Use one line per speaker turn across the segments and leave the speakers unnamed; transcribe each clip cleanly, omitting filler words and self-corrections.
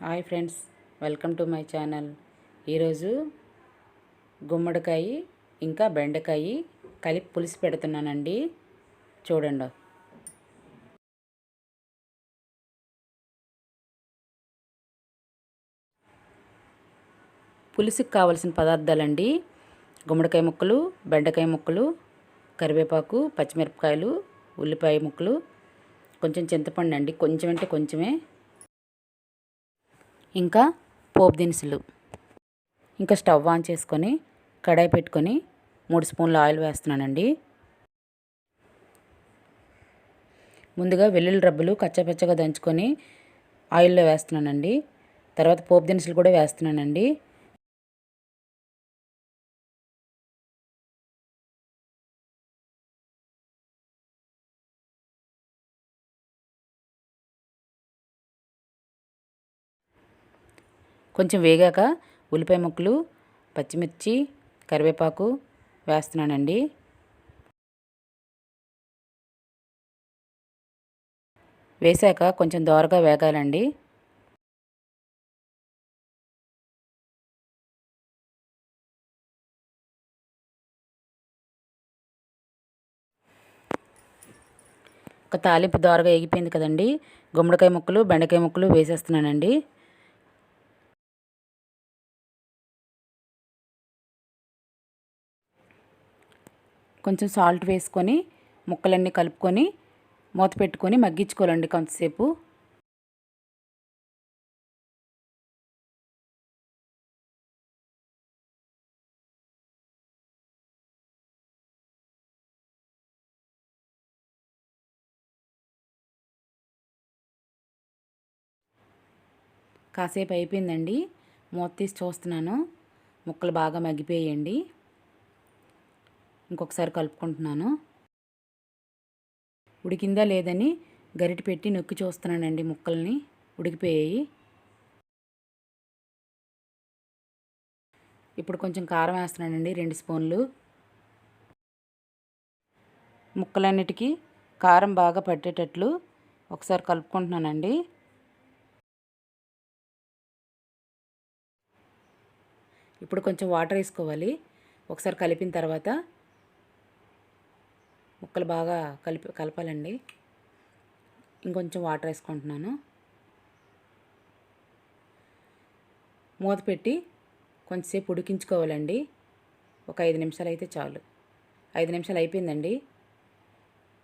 Hi friends, welcome to my channel. ఈరోజు గుమ్మడికాయ ఇంకా బెండకాయ కలిపి పులుసు పెడుతున్నానండి. చూడండి. పులుసుకి కావలసిన పదార్థాలండి: గుమ్మడికాయ ముక్కలు, బెండకాయ ముక్కలు, కరివేపాకు, పచ్చిమిరపకాయలు, ఉల్లిపాయ ముక్కలు, కొంచెం చింతపండు అండి, కొంచెం అంటే కొంచెమే, ఇంకా పోపు దినుసులు. ఇంకా స్టవ్ ఆన్ చేసుకొని కడాయి పెట్టుకొని 3 స్పూన్ల ఆయిల్ వేస్తున్నానండి. ముందుగా వెల్లుల్లి రబ్బలు కచ్చాపచ్చగా దంచుకొని ఆయిల్లో వేస్తున్నానండి. తర్వాత పోపు దినుసులు కూడా వేస్తున్నానండి. కొంచెం వేగాక ఉల్లిపాయ ముక్కలు, పచ్చిమిర్చి, కరివేపాకు వేస్తున్నానండి. వేసాక కొంచెం దోరగా వేగాలండి. ఒక తాలింపు దోరగా ఎగిపోయింది కదండి. గుమ్మడికాయ ముక్కలు, బెండకాయ ముక్కలు వేసేస్తున్నానండి. కొంచెం సాల్ట్ వేసుకొని ముక్కలన్నీ కలుపుకొని మూత పెట్టుకొని మగ్గించుకోవాలండి కొంతసేపు. కాసేపు అయిపోయిందండి. మూత తీసి చూస్తున్నాను. ముక్కలు బాగా మగ్గిపోయాయండి. ఇంకొకసారి కలుపుకుంటున్నాను. ఉడికిందా లేదని గరిటె పెట్టి నొక్కి చూస్తున్నానండి. ముక్కల్ని ఉడికిపోయాయి. ఇప్పుడు కొంచెం కారం వేస్తున్నానండి, 2 స్పూన్లు. ముక్కలన్నిటికీ కారం బాగా పట్టేటట్లు ఒకసారి కలుపుకుంటున్నానండి. ఇప్పుడు కొంచెం వాటర్ వేసుకోవాలి. ఒకసారి కలిపిన తర్వాత ముక్కలు బాగా కలపాలండి. ఇంకొంచెం వాటర్ వేసుకుంటున్నాను. మూత పెట్టి కొంచెంసేపు ఉడికించుకోవాలండి. ఒక 5 నిమిషాలు అయితే చాలు. 5 నిమిషాలు అయిపోయిందండి.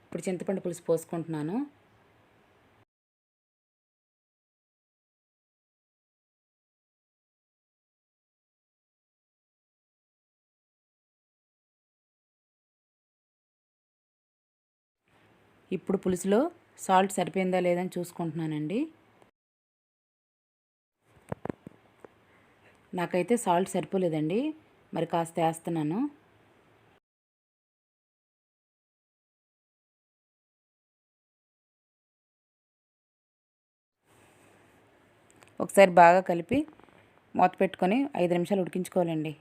ఇప్పుడు చింతపండు పులుసు పోసుకుంటున్నాను. ఇప్పుడు పులుసులో సాల్ట్ సరిపోయిందా లేదని చూసుకుంటున్నానండి. నాకైతే సాల్ట్ సరిపోలేదండి, మరి కాస్త వేస్తున్నాను. ఒకసారి బాగా కలిపి మూత పెట్టుకొని 5 నిమిషాలు ఉడికించుకోవాలండి.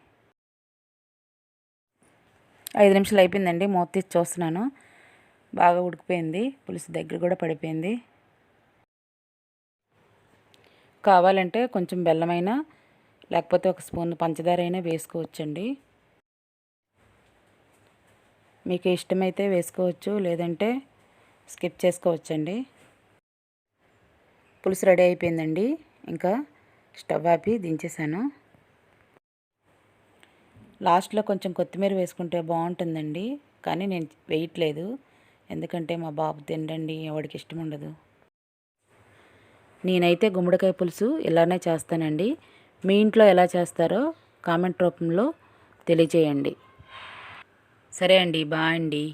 5 నిమిషాలు అయిపోయిందండి. మూత తీసి చూస్తున్నాను. బాగా ఉడికిపోయింది. పులుసు దగ్గర కూడా పడిపోయింది. కావాలంటే కొంచెం బెల్లమైనా లేకపోతే ఒక స్పూన్ పంచదార అయినా వేసుకోవచ్చండి. మీకు ఇష్టమైతే వేసుకోవచ్చు, లేదంటే స్కిప్ చేసుకోవచ్చండి. పులుసు రెడీ అయిపోయిందండి. ఇంకా స్టవ్ ఆపి దించేసాను. లాస్ట్లో కొంచెం కొత్తిమీర వేసుకుంటే బాగుంటుందండి, కానీ నేను వేయట్లేదు. ఎందుకంటే మా బాబు తినడండి, వాడికి ఇష్టం ఉండదు. నేనైతే గుమ్మడికాయ పులుసు ఇలానే చేస్తానండి. మీ ఇంట్లో ఎలా చేస్తారో కామెంట్ రూపంలో తెలియజేయండి. సరే అండి, బాయ్ అండి.